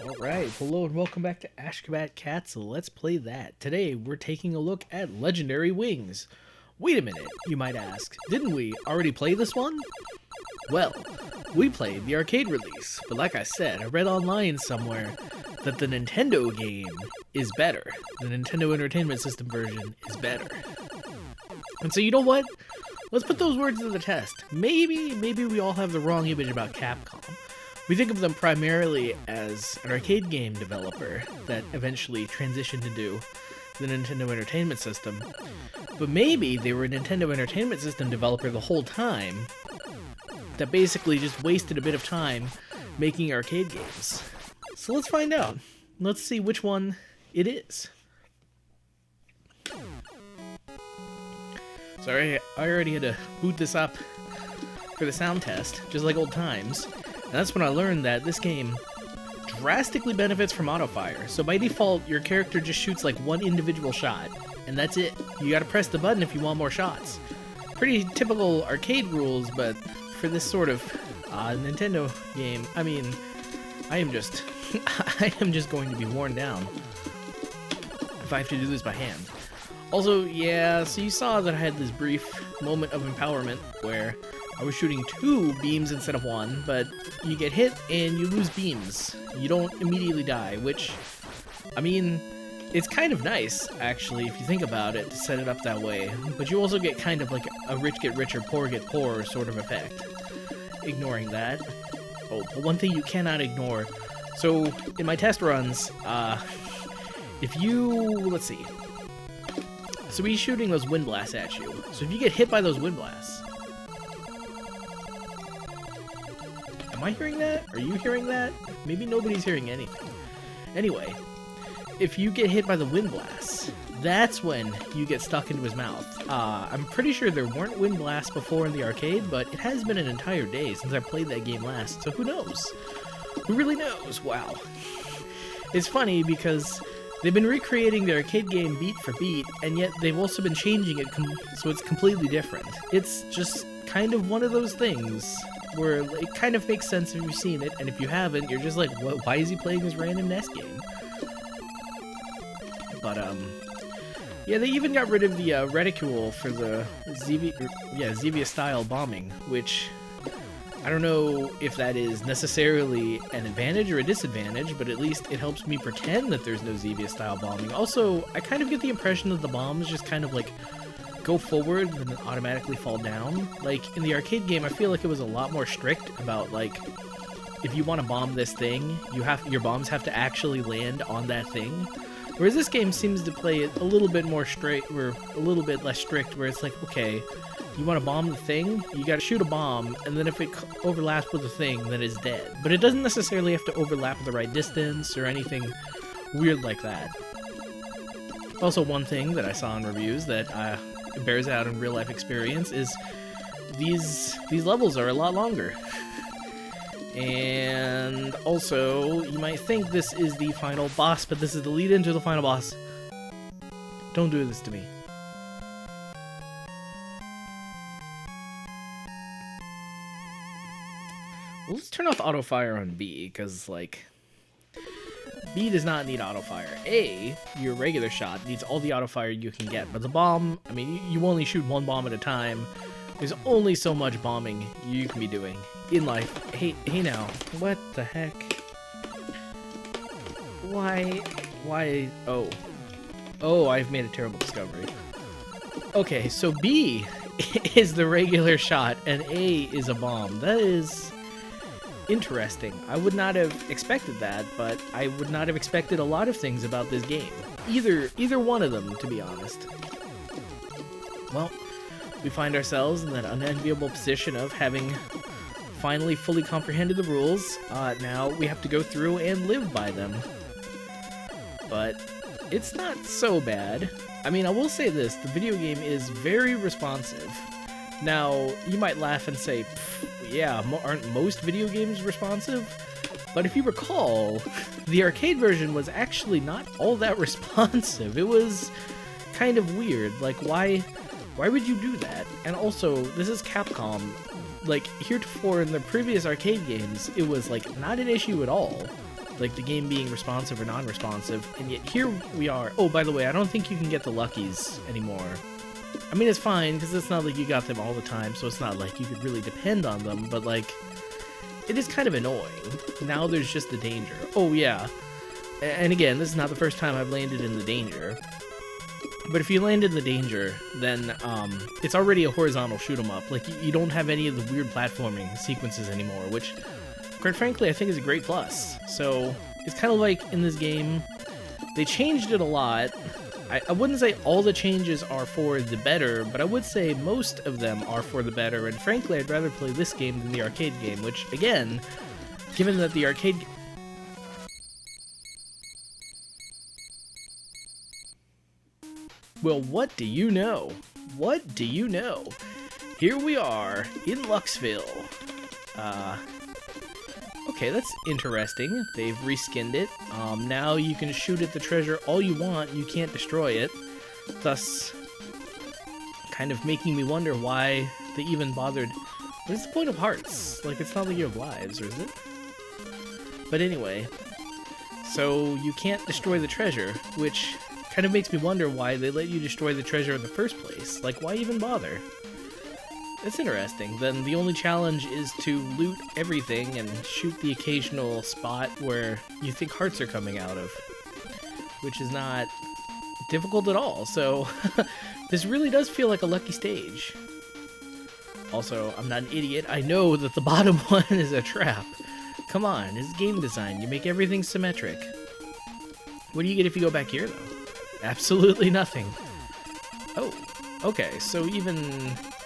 Alright, hello and welcome back to Ashgabat Cat, so let's play that. Today, we're taking a look at Legendary Wings. Wait a minute, you might ask. Didn't we already play this one? Well, we played the arcade release, but like I said, I read online somewhere that the Nintendo game is better. The Nintendo Entertainment System version is better. And so you know what? Let's put those words to the test. Maybe we all have the wrong image about Capcom. We think of them primarily as an arcade game developer that eventually transitioned to do the Nintendo Entertainment System. But maybe they were a Nintendo Entertainment System developer the whole time that basically just wasted a bit of time making arcade games. So let's find out. Let's see which one it is. Sorry, I already had to boot this up for the sound test, just like old times. And that's when I learned that this game drastically benefits from autofire. So by default, your character just shoots like one individual shot, and that's it. You gotta press the button if you want more shots. Pretty typical arcade rules, but for this sort of Nintendo game, I mean, I am just going to be worn down if I have to do this by hand. Also, yeah, so you saw that I had this brief moment of empowerment where I was shooting 2 beams instead of 1, but you get hit and you lose beams. You don't immediately die, which, I mean, it's kind of nice, actually, if you think about it, to set it up that way. But you also get kind of like a rich get richer, poor get poorer sort of effect. Ignoring that. Oh, but one thing you cannot ignore. So, in my test runs, if you, let's see. So he's shooting those wind blasts at you. So if you get hit by those wind blasts, am I hearing that? Are you hearing that? Maybe nobody's hearing anything. Anyway, if you get hit by the wind blasts, that's when you get stuck into his mouth. I'm pretty sure there weren't wind blasts before in the arcade, but it has been an entire day since I played that game last, so who knows? Who really knows? Wow. It's funny because they've been recreating the arcade game beat for beat, and yet they've also been changing it so it's completely different. It's just kind of one of those things where it kind of makes sense if you've seen it, and if you haven't, you're just like, what? Why is he playing this random NES game? But, yeah, they even got rid of the reticule for the Zevia-style bombing, which I don't know if that is necessarily an advantage or a disadvantage, but at least it helps me pretend that there's no Zevia-style bombing. Also, I kind of get the impression that the bombs just kind of like go forward and then automatically fall down. Like, in the arcade game, I feel like it was a lot more strict about, like, if you want to bomb this thing, your bombs have to actually land on that thing. Whereas this game seems to play it a little bit more straight, or a little bit less strict, where it's like, okay, you want to bomb the thing, you gotta shoot a bomb, and then if it overlaps with the thing, then it's dead. But it doesn't necessarily have to overlap at the right distance, or anything weird like that. Also, one thing that I saw in reviews that bears out in real-life experience is these levels are a lot longer. And also, you might think this is the final boss, but this is the lead-in to the final boss. Don't do this to me. Well, let's turn off auto-fire on B, because, like, B does not need auto-fire. A, your regular shot, needs all the auto-fire you can get, but the bomb, I mean, you only shoot one bomb at a time. There's only so much bombing you can be doing in life. Hey now, what the heck? Why, oh, I've made a terrible discovery. Okay, so B is the regular shot, and A is a bomb. That is interesting. I would not have expected that, but I would not have expected a lot of things about this game. Either one of them, to be honest. Well, we find ourselves in that unenviable position of having finally fully comprehended the rules. Now we have to go through and live by them. But it's not so bad. I mean, I will say this, the video game is very responsive. Now, you might laugh and say, yeah, aren't most video games responsive? But if you recall, the arcade version was actually not all that responsive. It was kind of weird. Like, why would you do that? And also, this is Capcom. Like, heretofore in the previous arcade games, it was, like, not an issue at all. like the game being responsive or non-responsive, and yet here we are. Oh, by the way, I don't think you can get the luckies anymore. I mean, it's fine, because it's not like you got them all the time, so it's not like you could really depend on them, but like, it is kind of annoying. Now there's just the danger. Oh, yeah. And again, this is not the first time I've landed in the danger. But if you land in the danger, then it's already a horizontal shoot-'em-up. Like, you don't have any of the weird platforming sequences anymore, which, quite frankly, I think is a great plus. So, it's kind of like in this game, they changed it a lot. I wouldn't say all the changes are for the better, but I would say most of them are for the better, and frankly, I'd rather play this game than the arcade game, which, again, given that the arcade... Well, what do you know? What do you know? Here we are, in Luxville. Okay, that's interesting. They've reskinned it. Now you can shoot at the treasure all you want, you can't destroy it. Thus, kind of making me wonder why they even bothered... What is the point of hearts? Like, it's not like you have lives, or is it? But anyway, so you can't destroy the treasure, which kind of makes me wonder why they let you destroy the treasure in the first place. Like, why even bother? That's interesting. Then the only challenge is to loot everything and shoot the occasional spot where you think hearts are coming out of, which is not difficult at all. So this really does feel like a lucky stage. Also, I'm not an idiot. I know that the bottom one is a trap. Come on, it's game design. You make everything symmetric. What do you get if you go back here, though? Absolutely nothing. Oh, okay, so even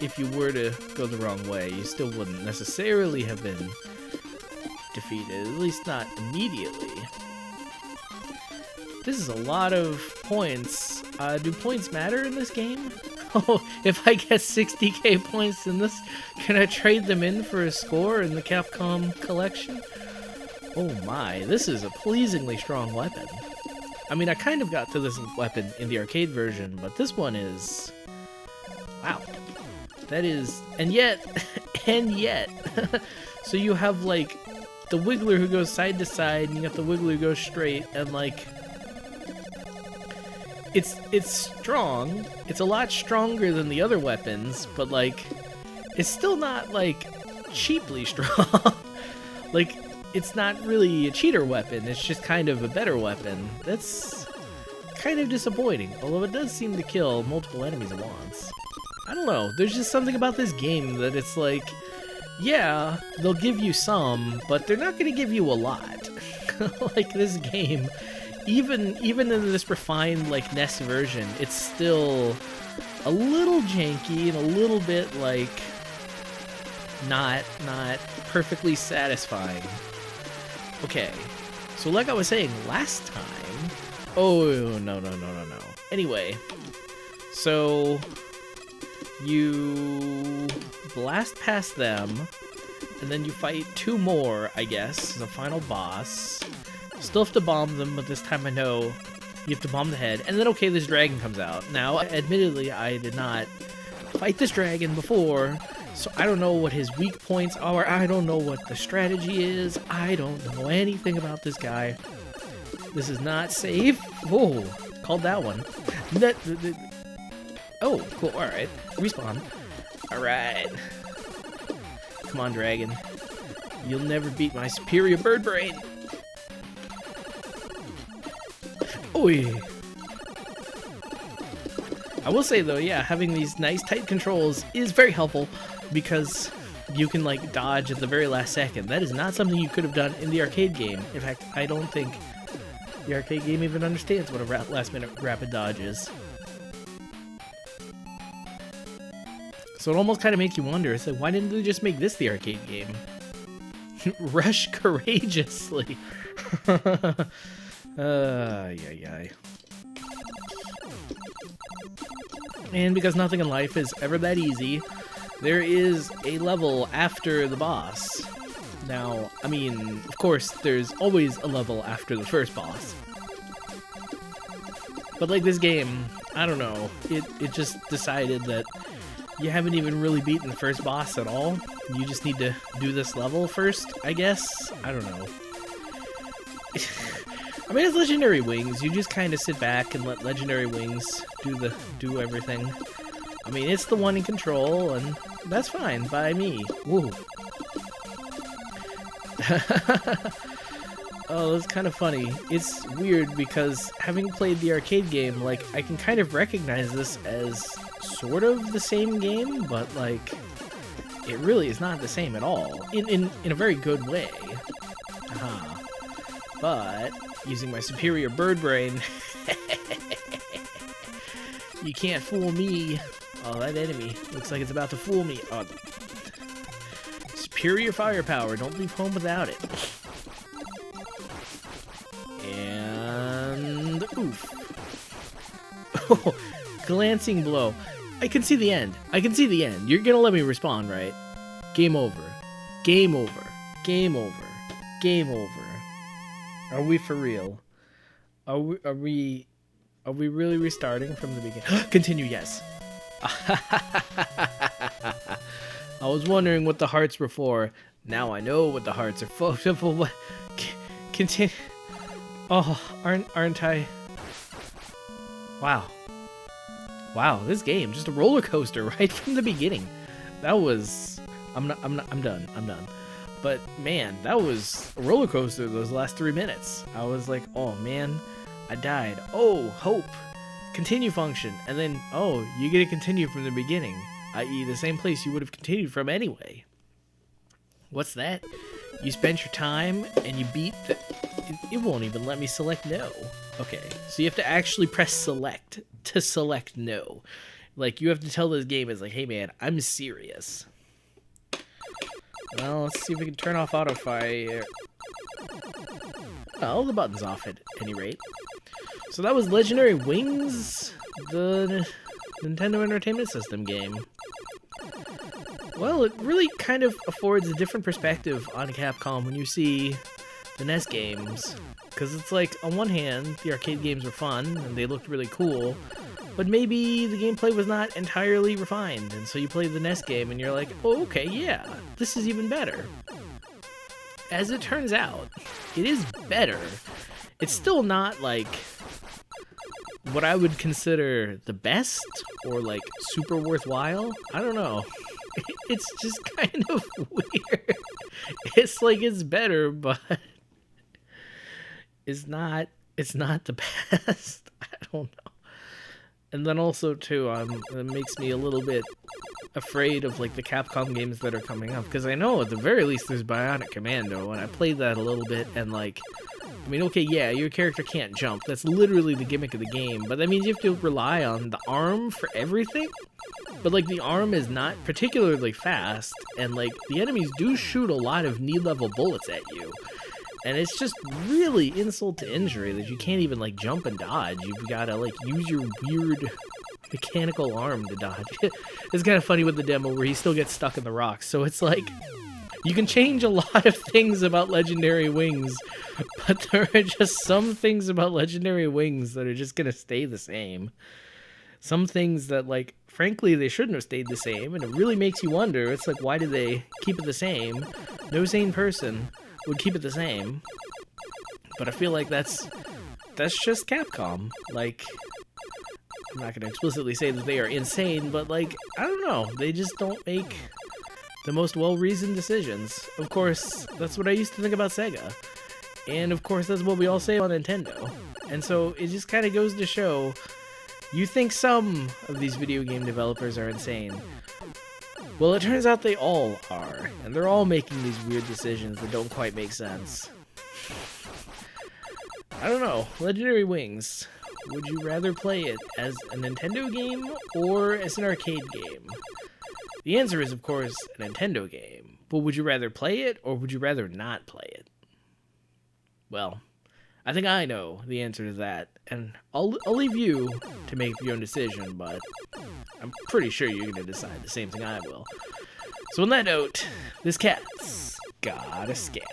if you were to go the wrong way, you still wouldn't necessarily have been defeated, at least not immediately. This is a lot of points. Do points matter in this game? Oh, if I get 60k points in this, can I trade them in for a score in the Capcom collection? Oh my, this is a pleasingly strong weapon. I mean, I kind of got to this weapon in the arcade version, but this one is... Wow. That is... And yet... And yet... So you have, like, the Wiggler who goes side to side, and you got the Wiggler who goes straight, and, like... It's strong. It's a lot stronger than the other weapons, but, like... It's still not, like, cheaply strong. Like... It's not really a cheater weapon, it's just kind of a better weapon. That's kind of disappointing, although it does seem to kill multiple enemies at once. I don't know, there's just something about this game that it's like, yeah, they'll give you some, but they're not going to give you a lot. Like this game, even in this refined like NES version, it's still a little janky and a little bit like not perfectly satisfying. Okay, so like I was saying last time... Oh, no. Anyway, so you blast past them, and then you fight two more, I guess, as a final boss. Still have to bomb them, but this time I know you have to bomb the head. And then, okay, this dragon comes out. Now, admittedly, I did not fight this dragon before, so I don't know what his weak points are, I don't know what the strategy is, I don't know anything about this guy. This is not safe. Oh, called that one. Oh, cool, alright. Respawn. Alright. Come on, dragon. You'll never beat my superior bird brain. Oi. I will say though, yeah, having these nice tight controls is very helpful because you can like dodge at the very last second. That is not something you could have done in the arcade game. In fact, I don't think the arcade game even understands what a last minute rapid dodge is. So it almost kind of makes you wonder, it's like, why didn't they just make this the arcade game? Rush courageously. Yeah. And because nothing in life is ever that easy, there is a level after the boss. Now, I mean, of course, there's always a level after the first boss. But like this game, I don't know, it just decided that you haven't even really beaten the first boss at all. You just need to do this level first, I guess? I don't know. I mean, it's Legendary Wings. You just kind of sit back and let Legendary Wings do everything. I mean, it's the one in control, and that's fine by me. Woo. Oh, that's kind of funny. It's weird because having played the arcade game, like, I can kind of recognize this as sort of the same game, but, like, it really is not the same at all. In a very good way. But, using my superior bird brain, you can't fool me. Oh, that enemy looks like it's about to fool me. Oh, superior firepower, don't leave home without it. And oof. Oh, glancing blow. I can see the end. I can see the end. You're gonna let me respawn, right? Game over. Game over. Game over. Game over. Are we for real? Are we really restarting from the beginning? Continue, yes. I was wondering what the hearts were for. Now I know what the hearts are for. What? Continue. Oh, aren't I? Wow. Wow, this game just a roller coaster right from the beginning. That was. I'm done. But man, that was a roller coaster those last 3 minutes. I was like, oh man, I died. Oh, hope. Continue function. And then, oh, you get to continue from the beginning, i.e. the same place you would have continued from anyway. What's that? You spent your time and you beat the... It won't even let me select no. Okay, so you have to actually press select to select no. Like, you have to tell this game is like, hey man, I'm serious. Well, let's see if we can turn off autofire. Well, the button's off at any rate. So that was Legendary Wings, the Nintendo Entertainment System game. Well, it really kind of affords a different perspective on Capcom when you see the NES games. Because it's like, on one hand, the arcade games were fun, and they looked really cool, but maybe the gameplay was not entirely refined, and so you play the NES game and you're like, oh, okay, yeah, this is even better. As it turns out, it is better. It's still not, like, what I would consider the best, or, like, super worthwhile. I don't know. It's just kind of weird. It's like it's better, but it's not the best. I don't know. And then also, too, it makes me a little bit afraid of, like, the Capcom games that are coming up. Because I know, at the very least, there's Bionic Commando, and I played that a little bit, and, like, I mean, okay, yeah, your character can't jump. That's literally the gimmick of the game. But that means you have to rely on the arm for everything? But, like, the arm is not particularly fast, and, like, the enemies do shoot a lot of knee-level bullets at you. And it's just really insult to injury that you can't even, like, jump and dodge. You've got to, like, use your weird mechanical arm to dodge. It's kind of funny with the demo where he still gets stuck in the rocks. So it's like, you can change a lot of things about Legendary Wings, but there are just some things about Legendary Wings that are just going to stay the same. Some things that, like, frankly, they shouldn't have stayed the same, and it really makes you wonder. It's like, why did they keep it the same? No sane person would keep it the same, but I feel like that's just Capcom. Like, I'm not gonna explicitly say that they are insane, but, like, I don't know, they just don't make the most well-reasoned decisions. Of course, that's what I used to think about Sega, and of course that's what we all say on Nintendo, and so it just kind of goes to show, you think some of these video game developers are insane. Well, it turns out they all are, and they're all making these weird decisions that don't quite make sense. I don't know, Legendary Wings, would you rather play it as a Nintendo game or as an arcade game? The answer is, of course, a Nintendo game, but would you rather play it or would you rather not play it? Well, I think I know the answer to that, and I'll leave you to make your own decision, but I'm pretty sure you're going to decide the same thing I will. So on that note, this cat's got a scat.